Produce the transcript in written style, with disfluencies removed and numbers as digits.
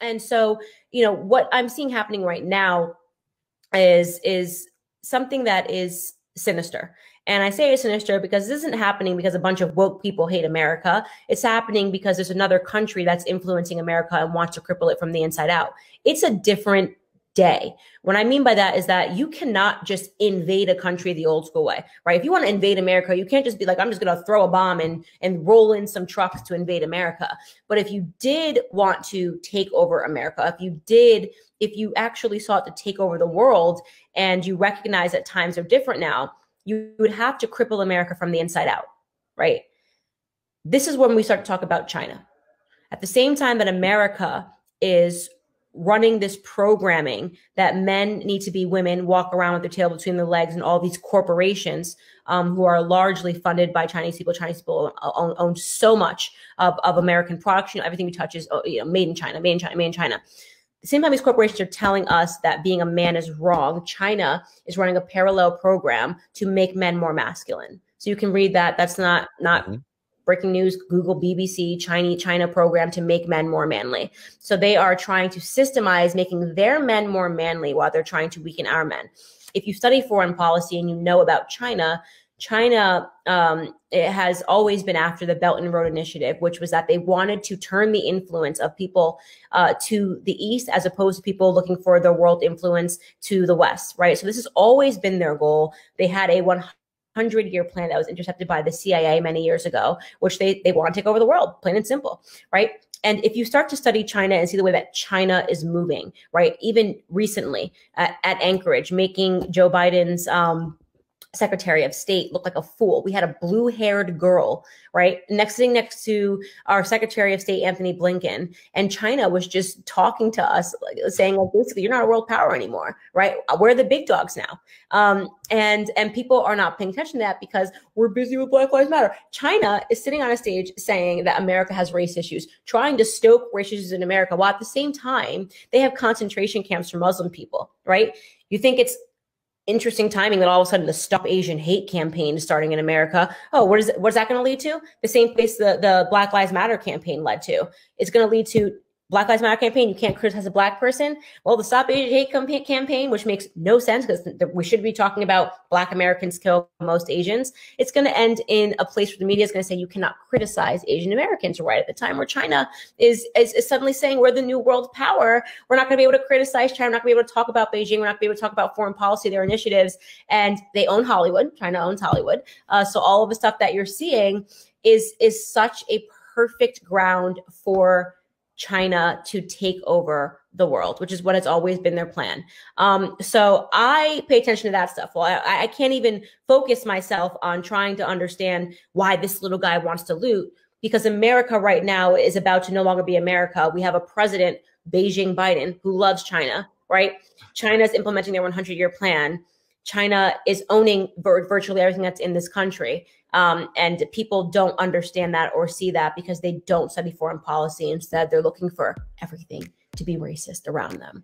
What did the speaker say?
And so, what I'm seeing happening right now is something that is sinister. And I say it's sinister because this isn't happening because a bunch of woke people hate America. It's happening because there's another country that's influencing America and wants to cripple it from the inside out. It's a different day. What I mean by that is that you cannot just invade a country the old school way, right? If you want to invade America, you can't just be like, I'm just going to throw a bomb and roll in some trucks to invade America. But if you did want to take over America, if you actually sought to take over the world and you recognize that times are different now, you would have to cripple America from the inside out, right? This is when we start to talk about China. At the same time that America is running this programming that men need to be women, walk around with their tail between their legs, and all these corporations who are largely funded by Chinese people. Chinese people own so much of American products. Everything we touch is made in China, made in China, made in China. At the same time, these corporations are telling us that being a man is wrong. China is running a parallel program to make men more masculine. So you can read that. That's not breaking news. Google BBC China program to make men more manly. So they are trying to systemize making their men more manly while they're trying to weaken our men. If you study foreign policy and you know about China, it has always been after the Belt and Road Initiative, which was that they wanted to turn the influence of people to the East as opposed to people looking for the world influence to the West, right? So this has always been their goal. They had a 100-year plan that was intercepted by the CIA many years ago, which they want to take over the world, plain and simple, right? And if you start to study China and see the way that China is moving, right, even recently at Anchorage, making Joe Biden's Secretary of State look like a fool. We had a blue-haired girl, right, sitting next to our Secretary of State, Anthony Blinken, and China was just talking to us, saying, well, basically, you're not a world power anymore, right? We're the big dogs now. And people are not paying attention to that because we're busy with Black Lives Matter. China is sitting on a stage saying that America has race issues, trying to stoke race issues in America, while at the same time, they have concentration camps for Muslim people, right? You think it's interesting timing that all of a sudden the Stop Asian Hate campaign is starting in America. Oh, what's that going to lead to? The same place the Black Lives Matter campaign led to. It's going to lead to Black Lives Matter campaign. You can't criticize a Black person. Well, the Stop Asian Hate campaign, which makes no sense because we should be talking about Black Americans kill most Asians. It's going to end in a place where the media is going to say you cannot criticize Asian Americans, right at the time where China is suddenly saying we're the new world power. We're not going to be able to criticize China. We're not going to be able to talk about Beijing. We're not going to be able to talk about foreign policy, their initiatives, and they own Hollywood. China owns Hollywood. So all of the stuff that you're seeing is such a perfect ground for China to take over the world, which is what has always been their plan. So I pay attention to that stuff. Well, I can't even focus myself on trying to understand why this little guy wants to loot, because America right now is about to no longer be America. We have a president, Beijing Biden, who loves China, right? China is implementing their 100-year plan. China is owning virtually everything that's in this country. And people don't understand that or see that because they don't study foreign policy. Instead, they're looking for everything to be racist around them.